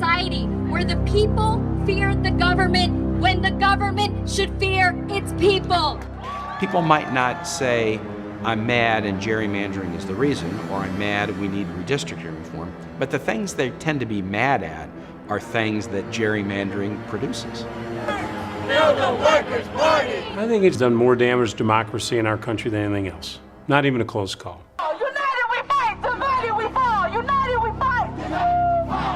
society where the people fear the government when the government should fear its people. People might not say, I'm mad and gerrymandering is the reason, or I'm mad we need redistricting reform, but the things they tend to be mad at are things that gerrymandering produces. Build the Workers' Party! I think it's done more damage to democracy in our country than anything else. Not even a close call. United we fight! Divided we fall! United we fight!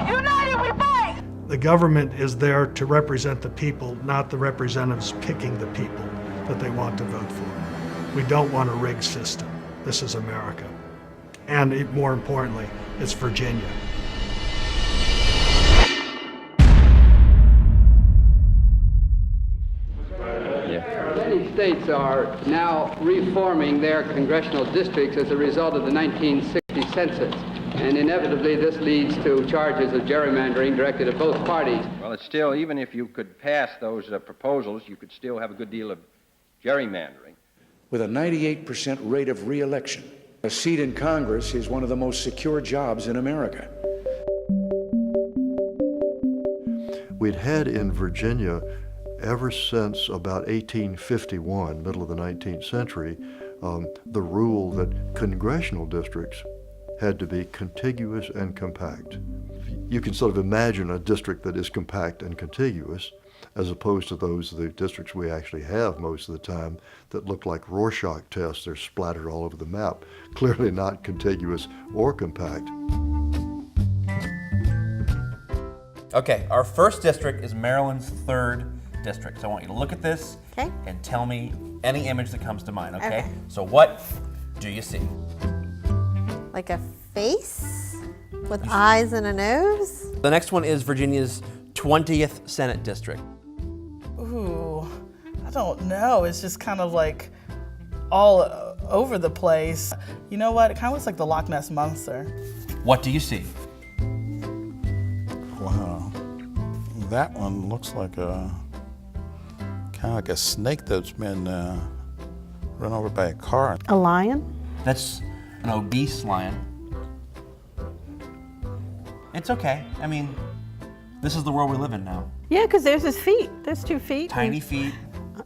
United we fight! The government is there to represent the people, not the representatives picking the people that they want to vote for. We don't want a rigged system. This is America. And more importantly, it's Virginia. Many states are now reforming their congressional districts as a result of the 1960 census. And inevitably, this leads to charges of gerrymandering directed at both parties. Well, it's still, even if you could pass those proposals, you could still have a good deal of gerrymandering. With a 98% rate of re-election, a seat in Congress is one of the most secure jobs in America. We'd had in Virginia, ever since about 1851, middle of the 19th century, the rule that congressional districts had to be contiguous and compact. You can sort of imagine a district that is compact and contiguous, as opposed to the districts we actually have most of the time that look like Rorschach tests. They're splattered all over the map, clearly not contiguous or compact. Okay, our first district is Maryland's 3rd district. So I want you to look at this and tell me any image that comes to mind, okay? So what do you see? Like a face with eyes and a nose? The next one is Virginia's 20th Senate District. Ooh, I don't know. It's just kind of like all over the place. You know what? It kind of looks like the Loch Ness Monster. What do you see? Wow. That one looks like a kind of like a snake that's been run over by a car. A lion? That's an obese lion. It's okay. I mean, this is the world we live in now. Yeah, because there's his feet. There's 2 feet. Tiny feet.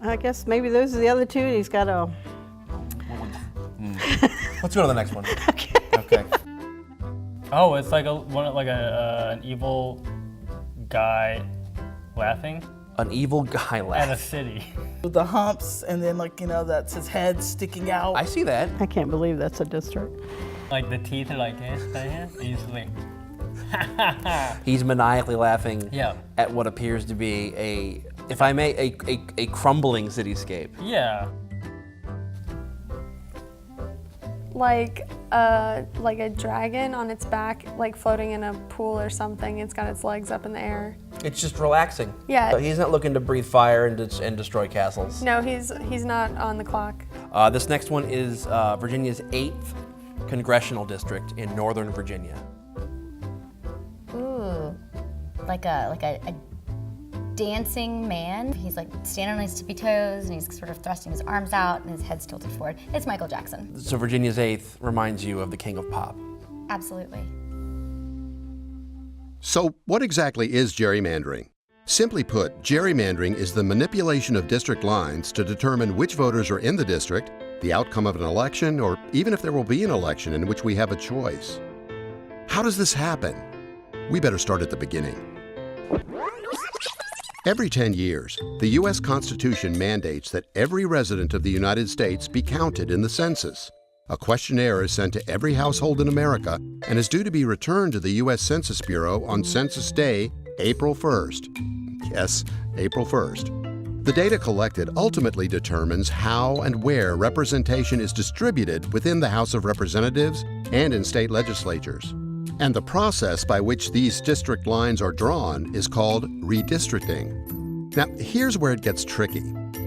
I guess maybe those are the other 2, and he's got a... Let's go to the next one. Okay. Oh, it's like an evil guy laughing. An evil guy laughing. At a city. With the humps, and then that's his head sticking out. I see that. I can't believe that's a district. Like the teeth are like this, he's like... He's maniacally laughing Yeah. at what appears to be a crumbling cityscape. Yeah. Like a dragon on its back, like floating in a pool or something. It's got its legs up in the air. It's just relaxing. Yeah. He's not looking to breathe fire and destroy castles. No, he's not on the clock. This next one is Virginia's 8th congressional district in Northern Virginia. Ooh, like a dancing man. He's like standing on his tippy toes and he's sort of thrusting his arms out and his head's tilted forward. It's Michael Jackson. So Virginia's 8th reminds you of the King of Pop. Absolutely. So what exactly is gerrymandering? Simply put, gerrymandering is the manipulation of district lines to determine which voters are in the district, the outcome of an election, or even if there will be an election in which we have a choice. How does this happen? We better start at the beginning. Every 10 years, the U.S. Constitution mandates that every resident of the United States be counted in the census. A questionnaire is sent to every household in America and is due to be returned to the U.S. Census Bureau on Census Day, April 1st. Yes, April 1st. The data collected ultimately determines how and where representation is distributed within the House of Representatives and in state legislatures. And the process by which these district lines are drawn is called redistricting. Now, here's where it gets tricky.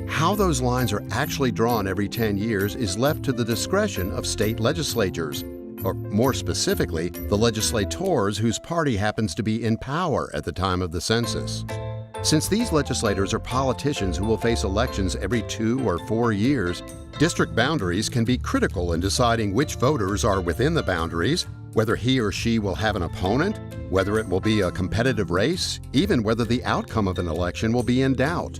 How those lines are actually drawn every 10 years is left to the discretion of state legislatures, or more specifically, the legislators whose party happens to be in power at the time of the census. Since these legislators are politicians who will face elections every 2 or 4 years, district boundaries can be critical in deciding which voters are within the boundaries whether he or she will have an opponent, whether it will be a competitive race, even whether the outcome of an election will be in doubt.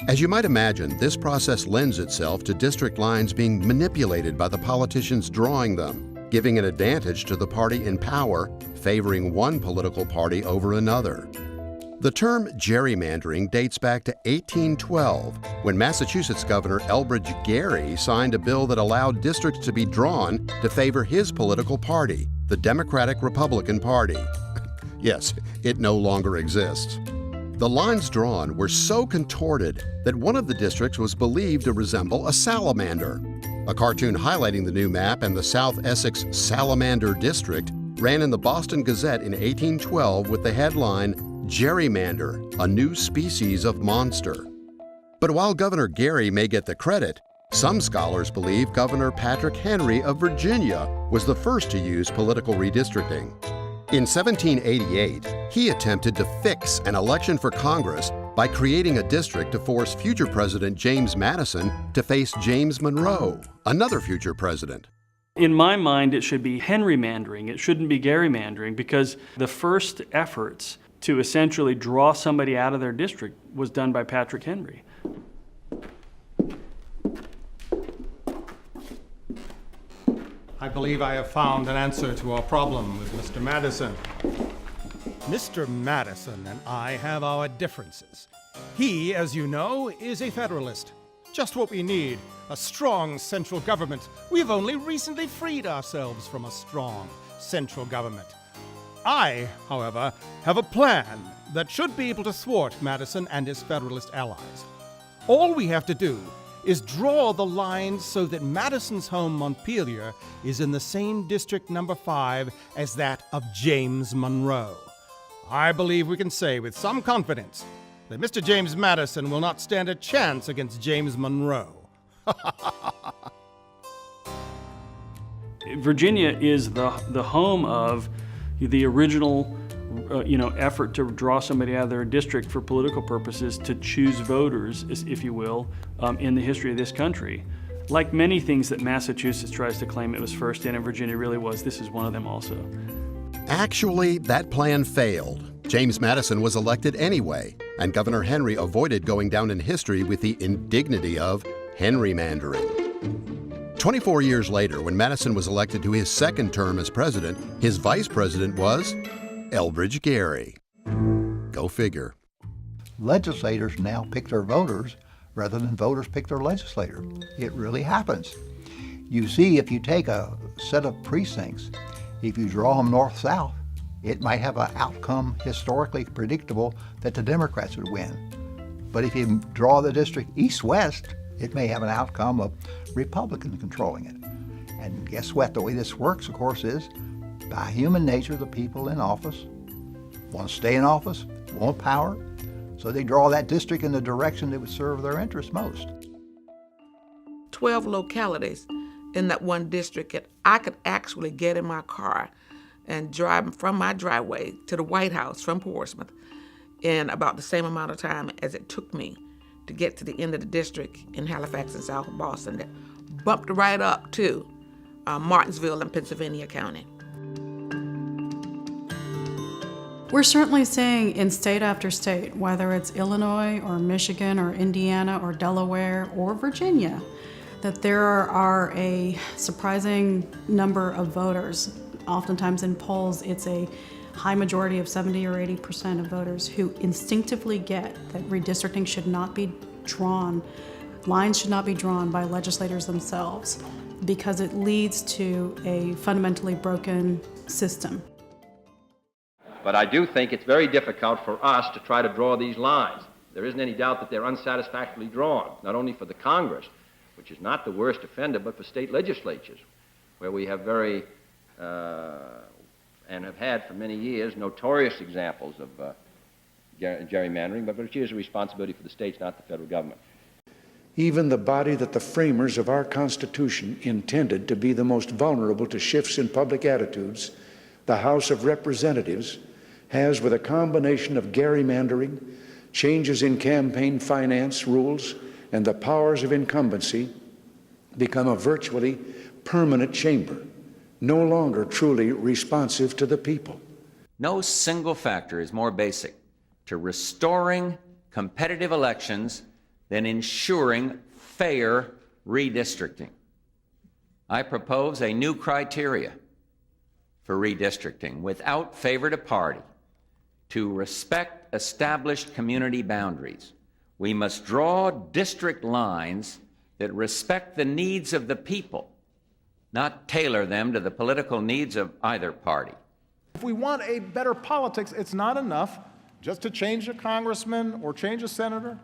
As you might imagine, this process lends itself to district lines being manipulated by the politicians drawing them, giving an advantage to the party in power, favoring one political party over another. The term gerrymandering dates back to 1812, when Massachusetts Governor Elbridge Gerry signed a bill that allowed districts to be drawn to favor his political party, the Democratic-Republican Party. Yes, it no longer exists. The lines drawn were so contorted that one of the districts was believed to resemble a salamander. A cartoon highlighting the new map and the South Essex Salamander District ran in the Boston Gazette in 1812 with the headline, "Gerrymander, a new species of monster." But while Governor Gerry may get the credit, some scholars believe Governor Patrick Henry of Virginia was the first to use political redistricting. In 1788, he attempted to fix an election for Congress by creating a district to force future President James Madison to face James Monroe, another future president. In my mind, it should be Henrymandering. It shouldn't be gerrymandering, because the first efforts to essentially draw somebody out of their district was done by Patrick Henry. I believe I have found an answer to our problem with Mr. Madison. Mr. Madison and I have our differences. He, as you know, is a Federalist. Just what we need, a strong central government. We've only recently freed ourselves from a strong central government. I, however, have a plan that should be able to thwart Madison and his Federalist allies. All we have to do is draw the lines so that Madison's home, Montpelier, is in the same District Number 5 as that of James Monroe. I believe we can say with some confidence that Mr. James Madison will not stand a chance against James Monroe. Virginia is the home of the original effort to draw somebody out of their district for political purposes, to choose voters, if you will, in the history of this country. Like many things that Massachusetts tries to claim it was first in, and Virginia really was, this is one of them also. Actually, that plan failed. James Madison was elected anyway, and Governor Henry avoided going down in history with the indignity of Henrymandering. 24 years later, when Madison was elected to his second term as president, his vice president was Elbridge Gerry. Go figure. Legislators now pick their voters rather than voters pick their legislator. It really happens. You see, if you take a set of precincts, if you draw them north-south, it might have an outcome historically predictable that the Democrats would win. But if you draw the district east-west, it may have an outcome of Republicans controlling it. And guess what? The way this works, of course, is by human nature, the people in office want to stay in office, want power, so they draw that district in the direction that would serve their interests most. 12 localities in that one district, and I could actually get in my car and drive from my driveway to the White House from Portsmouth in about the same amount of time as it took me to get to the end of the district in Halifax and South Boston, that bumped right up to Martinsville in Pennsylvania County. We're certainly seeing in state after state, whether it's Illinois or Michigan or Indiana or Delaware or Virginia, that there are a surprising number of voters. Oftentimes in polls, it's a high majority of 70 or 80% of voters who instinctively get that redistricting should not be drawn, lines should not be drawn by legislators themselves, because it leads to a fundamentally broken system. But I do think it's very difficult for us to try to draw these lines. There isn't any doubt that they're unsatisfactorily drawn, not only for the Congress, which is not the worst offender, but for state legislatures, where we have very, and have had for many years, notorious examples of gerrymandering, but which is a responsibility for the states, not the federal government. Even the body that the framers of our Constitution intended to be the most vulnerable to shifts in public attitudes, the House of Representatives, has, with a combination of gerrymandering, changes in campaign finance rules, and the powers of incumbency, become a virtually permanent chamber no longer truly responsive to the people. No single factor is more basic to restoring competitive elections than ensuring fair redistricting. I propose a new criteria for redistricting without favor to party. To respect established community boundaries, we must draw district lines that respect the needs of the people, not tailor them to the political needs of either party. If we want a better politics, it's not enough just to change a congressman or change a senator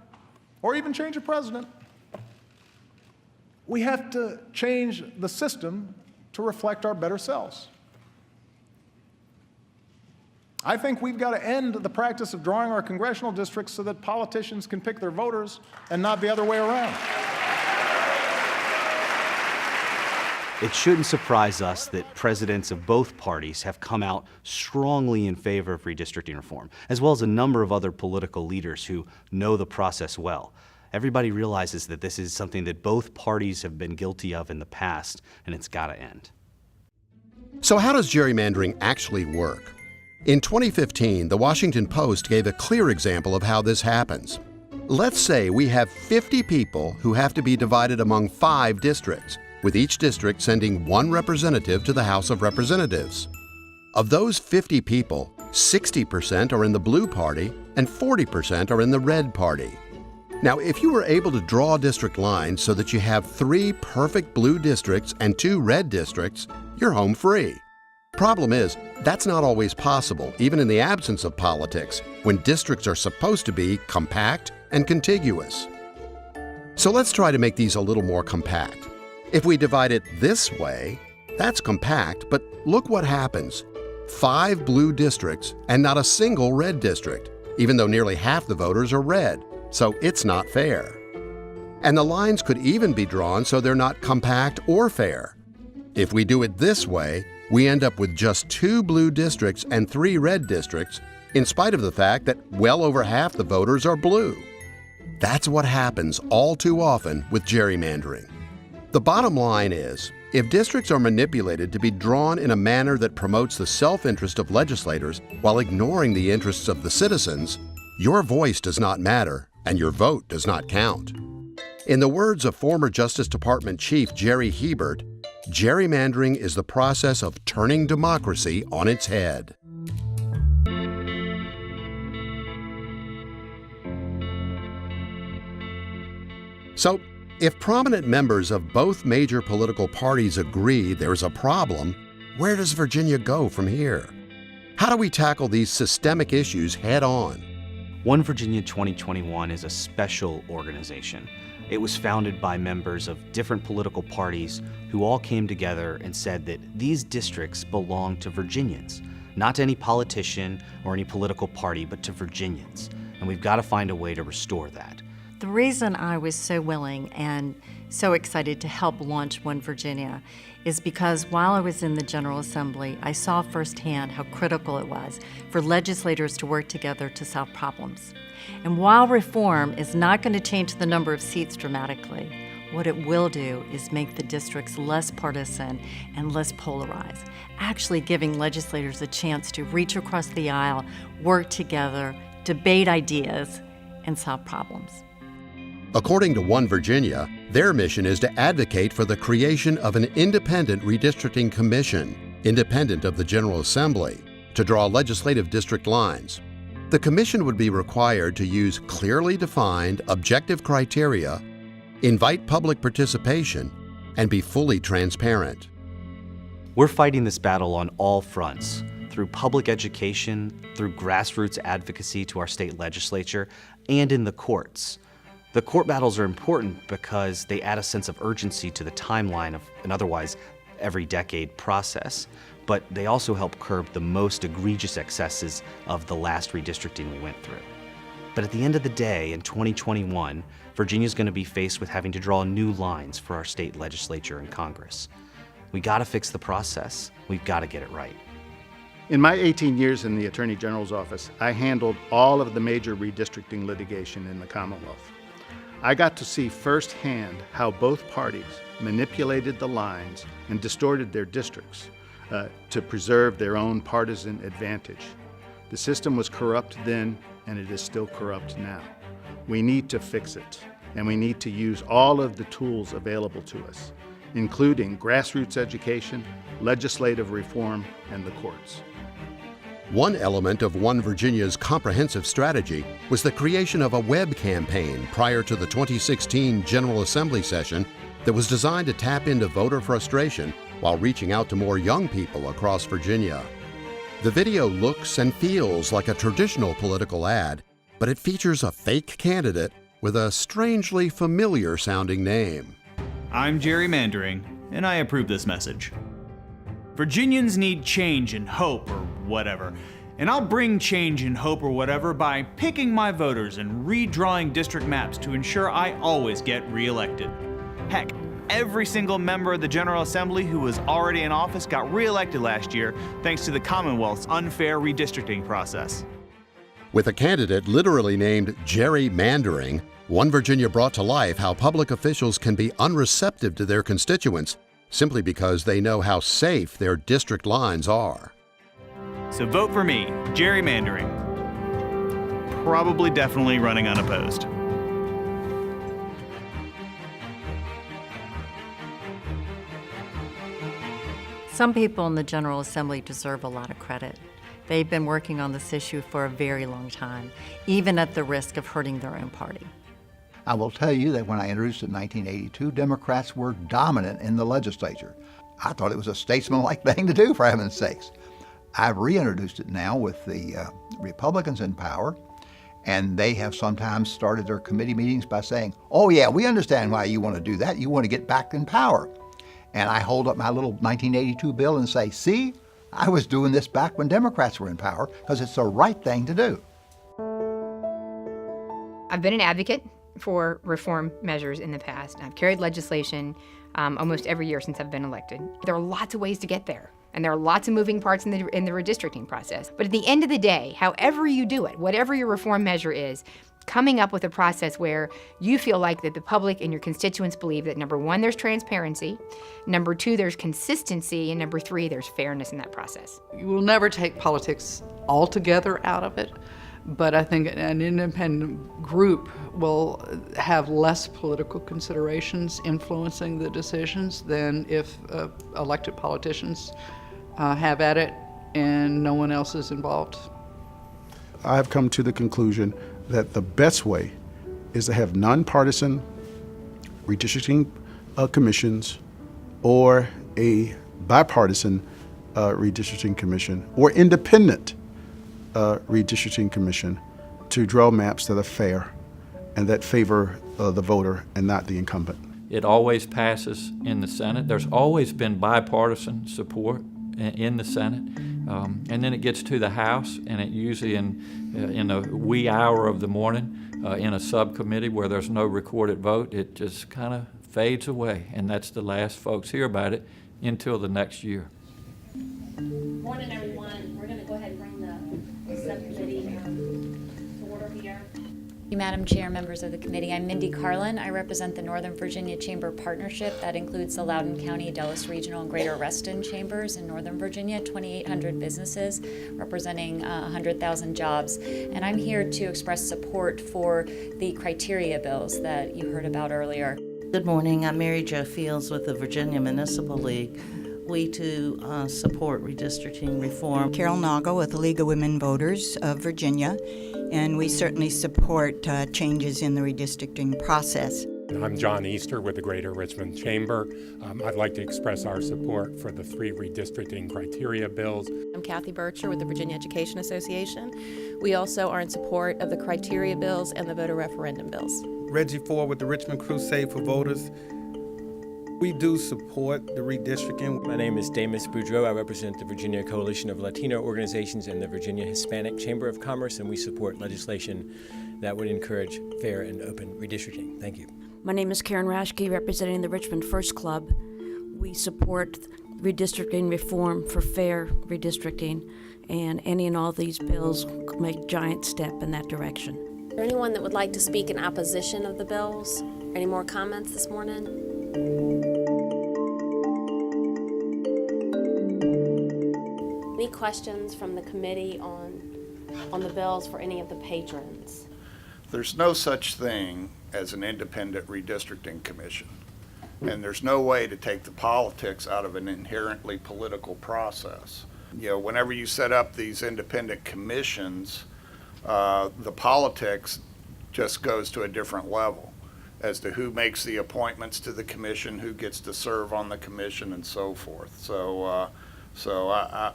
or even change a president. We have to change the system to reflect our better selves. I think we've got to end the practice of drawing our congressional districts so that politicians can pick their voters and not the other way around. It shouldn't surprise us that presidents of both parties have come out strongly in favor of redistricting reform, as well as a number of other political leaders who know the process well. Everybody realizes that this is something that both parties have been guilty of in the past, and it's got to end. So how does gerrymandering actually work? In 2015, the Washington Post gave a clear example of how this happens. Let's say we have 50 people who have to be divided among 5 districts, with each district sending 1 representative to the House of Representatives. Of those 50 people, 60% are in the blue party and 40% are in the red party. Now, if you were able to draw district lines so that you have 3 perfect blue districts and 2 red districts, you're home free. Problem is, that's not always possible, even in the absence of politics, when districts are supposed to be compact and contiguous. So let's try to make these a little more compact. If we divide it this way, that's compact, but look what happens. 5 blue districts and not a single red district, even though nearly half the voters are red, so it's not fair. And the lines could even be drawn so they're not compact or fair. If we do it this way, we end up with just 2 blue districts and 3 red districts, in spite of the fact that well over half the voters are blue. That's what happens all too often with gerrymandering. The bottom line is, if districts are manipulated to be drawn in a manner that promotes the self-interest of legislators while ignoring the interests of the citizens, your voice does not matter and your vote does not count. In the words of former Justice Department Chief Jerry Hebert, gerrymandering is the process of turning democracy on its head. So, if prominent members of both major political parties agree there's a problem, where does Virginia go from here? How do we tackle these systemic issues head on? One Virginia 2021 is a special organization. It was founded by members of different political parties who all came together and said that these districts belong to Virginians, not to any politician or any political party, but to Virginians. And we've got to find a way to restore that. The reason I was so willing and so excited to help launch One Virginia is because while I was in the General Assembly, I saw firsthand how critical it was for legislators to work together to solve problems. And while reform is not going to change the number of seats dramatically, what it will do is make the districts less partisan and less polarized, actually giving legislators a chance to reach across the aisle, work together, debate ideas, and solve problems. According to One Virginia, their mission is to advocate for the creation of an independent redistricting commission, independent of the General Assembly, to draw legislative district lines. The commission would be required to use clearly defined, objective criteria, invite public participation, and be fully transparent. We're fighting this battle on all fronts, through public education, through grassroots advocacy to our state legislature, and in the courts. The court battles are important because they add a sense of urgency to the timeline of an otherwise every decade process, but they also help curb the most egregious excesses of the last redistricting we went through. But at the end of the day, in 2021, Virginia's going to be faced with having to draw new lines for our state legislature and Congress. We got to fix the process. We've got to get it right. In my 18 years in the Attorney General's office, I handled all of the major redistricting litigation in the Commonwealth. I got to see firsthand how both parties manipulated the lines and distorted their districts, to preserve their own partisan advantage. The system was corrupt then, and it is still corrupt now. We need to fix it, and we need to use all of the tools available to us, including grassroots education, legislative reform, and the courts. One element of One Virginia's comprehensive strategy was the creation of a web campaign prior to the 2016 General Assembly session that was designed to tap into voter frustration while reaching out to more young people across Virginia. The video looks and feels like a traditional political ad, but it features a fake candidate with a strangely familiar sounding name. I'm gerrymandering, and I approve this message. Virginians need change and hope or whatever, and I'll bring change and hope or whatever by picking my voters and redrawing district maps to ensure I always get reelected. Heck, every single member of the General Assembly who was already in office got reelected last year thanks to the Commonwealth's unfair redistricting process. With a candidate literally named gerrymandering, One Virginia brought to life how public officials can be unreceptive to their constituents simply because they know how safe their district lines are. So vote for me, gerrymandering. Probably definitely running unopposed. Some people in the General Assembly deserve a lot of credit. They've been working on this issue for a very long time, even at the risk of hurting their own party. I will tell you that when I introduced it in 1982, Democrats were dominant in the legislature. I thought it was a statesmanlike thing to do, for heaven's sakes. I've reintroduced it now with the Republicans in power, and they have sometimes started their committee meetings by saying, oh yeah, we understand why you want to do that. You want to get back in power. And I hold up my little 1982 bill and say, see, I was doing this back when Democrats were in power because it's the right thing to do. I've been an advocate for reform measures in the past. I've carried legislation almost every year since I've been elected. There are lots of ways to get there, and there are lots of moving parts in the redistricting process. But at the end of the day, however you do it, whatever your reform measure is, coming up with a process where you feel like that the public and your constituents believe that, number one, there's transparency, number two, there's consistency, and number three, there's fairness in that process. You will never take politics altogether out of it, but I think an independent group will have less political considerations influencing the decisions than if elected politicians have at it and no one else is involved. I've come to the conclusion that the best way is to have nonpartisan redistricting commissions or a bipartisan redistricting commission or independent redistricting commission to draw maps that are fair and that favor the voter and not the incumbent. It always passes in the Senate. There's always been bipartisan support in the Senate. And then it gets to the House, and it usually in a wee hour of the morning in a subcommittee where there's no recorded vote, it just kind of fades away, and that's the last folks hear about it until the next year. Morning, everyone. We're going to go ahead and bring the subcommittee to order here. Madam Chair, members of the committee, I'm Mindy Carlin. I represent the Northern Virginia Chamber Partnership. That includes the Loudoun County, Dulles Regional, and Greater Reston Chambers in Northern Virginia, 2,800 businesses representing 100,000 jobs. And I'm here to express support for the criteria bills that you heard about earlier. Good morning. I'm Mary Jo Fields with the Virginia Municipal League. We too support redistricting reform. Carol Nagle with the League of Women Voters of Virginia, and we certainly support changes in the redistricting process. I'm John Easter with the Greater Richmond Chamber. I'd like to express our support for the 3 redistricting criteria bills. I'm Kathy Bircher with the Virginia Education Association. We also are in support of the criteria bills and the voter referendum bills. Reggie Ford with the Richmond Crusade for Voters. We do support the redistricting. My name is Damus Boudreau. I represent the Virginia Coalition of Latino Organizations and the Virginia Hispanic Chamber of Commerce, and we support legislation that would encourage fair and open redistricting. Thank you. My name is Karen Raschke, representing the Richmond First Club. We support redistricting reform for fair redistricting, and any and all these bills make a giant step in that direction. Is there anyone that would like to speak in opposition of the bills? Any more comments this morning? Any questions from the committee on the bills for any of the patrons? There's no such thing as an independent redistricting commission. And there's no way to take the politics out of an inherently political process. You know, whenever you set up these independent commissions, the politics just goes to a different level as to who makes the appointments to the commission, who gets to serve on the commission, and so forth. So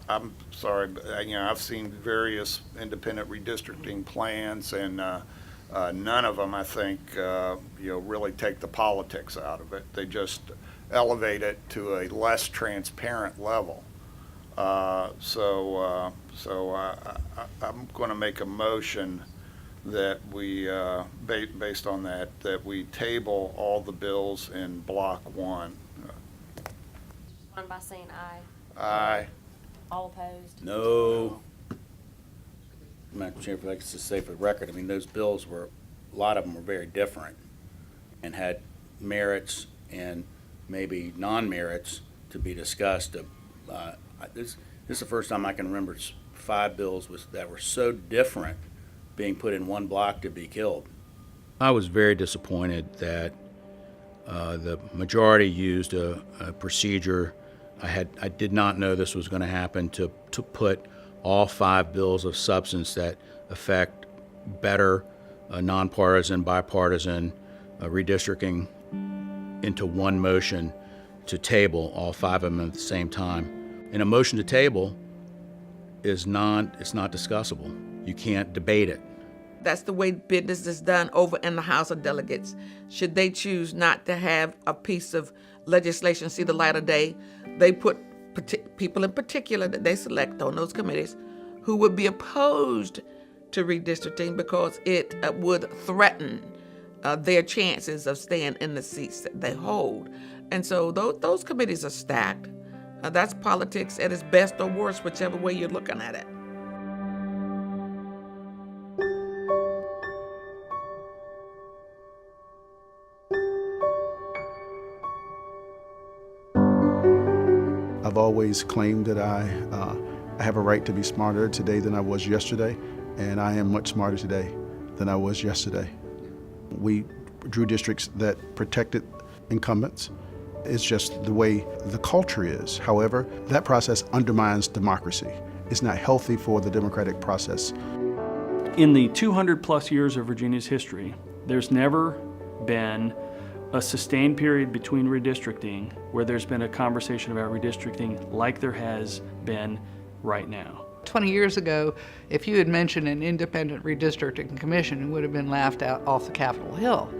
I'm sorry, but I've seen various independent redistricting plans, and none of them, I think, really take the politics out of it. They just elevate it to a less transparent level. So I'm going to make a motion that we, based on that we table all the bills in block 1. Respond by saying aye. Aye. All opposed? No. Madam Chair, if I could just say for the record, I mean, those bills were, a lot of them were very different and had merits and maybe non-merits to be discussed. This is the first time I can remember 5 bills that were so different being put in one block to be killed. I was very disappointed that the majority used a procedure. I did not know this was going to happen, to put all 5 bills of substance that affect better nonpartisan, bipartisan redistricting into one motion to table all 5 of them at the same time. And a motion to table it's not discussable. You can't debate it. That's the way business is done over in the House of Delegates. Should they choose not to have a piece of legislation see the light of day, they put people in particular that they select on those committees who would be opposed to redistricting because it would threaten their chances of staying in the seats that they hold. And so those committees are stacked. That's politics at its best or worst, whichever way you're looking at it. I've always claimed that I have a right to be smarter today than I was yesterday, and I am much smarter today than I was yesterday. We drew districts that protected incumbents. It's just the way the culture is. However, that process undermines democracy. It's not healthy for the democratic process. In the 200 plus years of Virginia's history, there's never been a sustained period between redistricting where there's been a conversation about redistricting like there has been right now. 20 years ago, if you had mentioned an independent redistricting commission, it would have been laughed out off the Capitol Hill.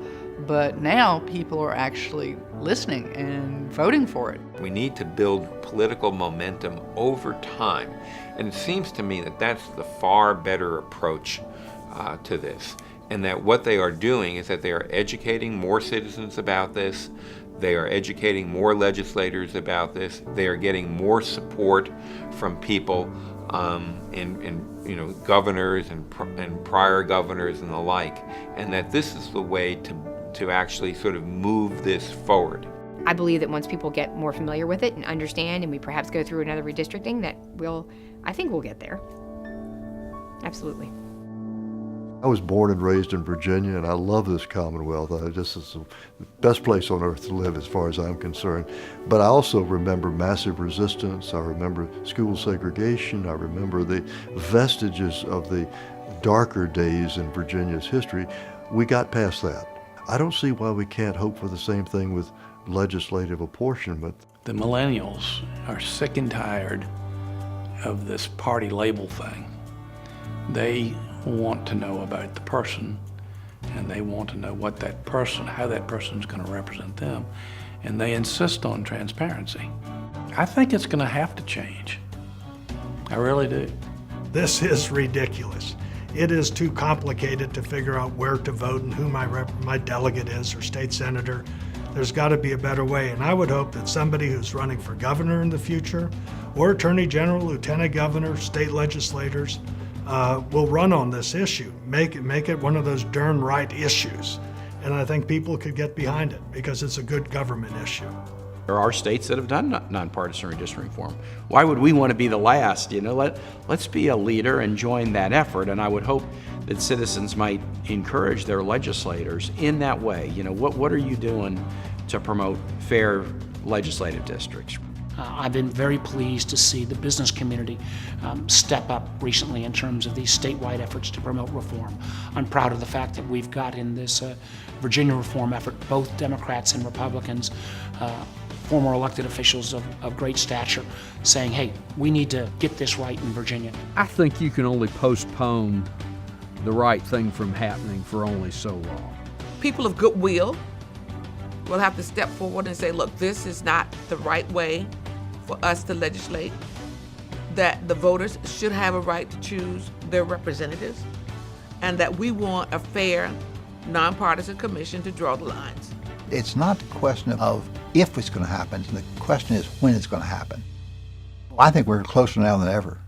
But now people are actually listening and voting for it. We need to build political momentum over time. And it seems to me that that's the far better approach to this. And that what they are doing is that they are educating more citizens about this. They are educating more legislators about this. They are getting more support from people and governors and prior governors and the like. And that this is the way to actually sort of move this forward. I believe that once people get more familiar with it and understand, and we perhaps go through another redistricting, that I think we'll get there. Absolutely. I was born and raised in Virginia, and I love this Commonwealth. It's the best place on earth to live as far as I'm concerned. But I also remember massive resistance. I remember school segregation. I remember the vestiges of the darker days in Virginia's history. We got past that. I don't see why we can't hope for the same thing with legislative apportionment. The millennials are sick and tired of this party label thing. They want to know about the person, and they want to know how that person's going to represent them, and they insist on transparency. I think it's going to have to change. I really do. This is ridiculous. It is too complicated to figure out where to vote and who my delegate is or state senator. There's got to be a better way, and I would hope that somebody who's running for governor in the future, or attorney general, lieutenant governor, state legislators, will run on this issue. Make it one of those darn right issues. And I think people could get behind it because it's a good government issue. There are states that have done nonpartisan redistricting reform. Why would we want to be the last? You know, let's be a leader and join that effort. And I would hope that citizens might encourage their legislators in that way. You know, what are you doing to promote fair legislative districts? I've been very pleased to see the business community step up recently in terms of these statewide efforts to promote reform. I'm proud of the fact that we've got in this Virginia reform effort both Democrats and Republicans, former elected officials of great stature, saying, hey, we need to get this right in Virginia. I think you can only postpone the right thing from happening for only so long. People of goodwill will have to step forward and say, look, this is not the right way for us to legislate, that the voters should have a right to choose their representatives, and that we want a fair, nonpartisan commission to draw the lines. It's not the question of if it's going to happen, the question is when it's going to happen. I think we're closer now than ever.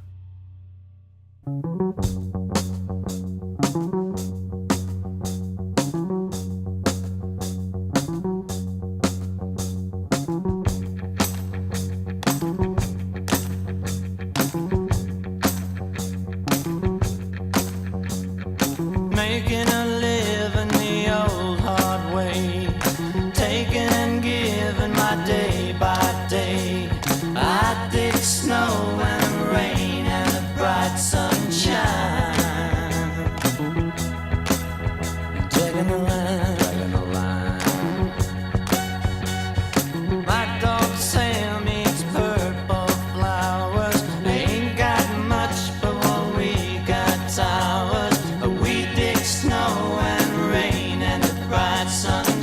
Making a living the old hard way, taking and giving my day by day. I dig snow and rain and the bright sunshine. Taking the line, dragging the line. My dog Sam eats purple flowers. Ain't got much, but what we got towers. We dig snow and rain and the bright sunshine.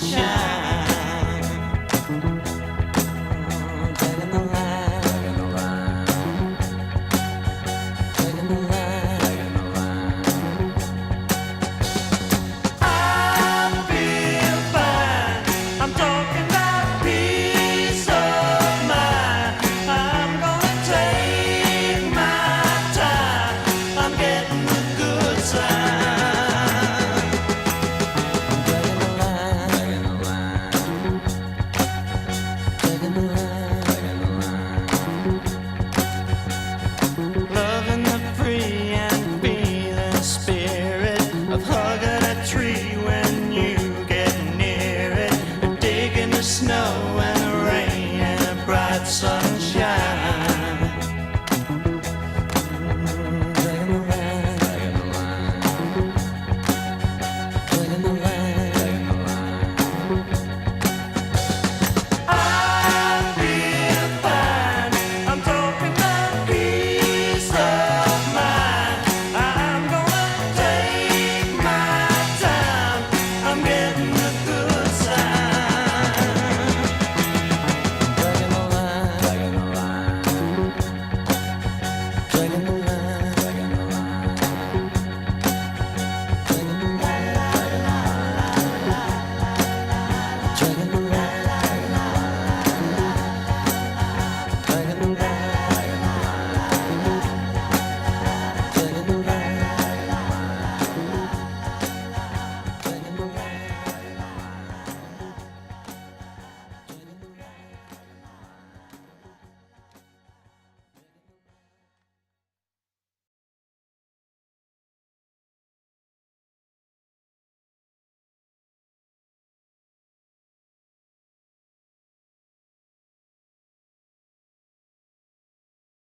Taking the line, taking the line, taking the line, taking the line. I feel fine. I'm talking about peace of mind. I'm gonna take my time. I'm getting the good side. Taking the line, taking the line.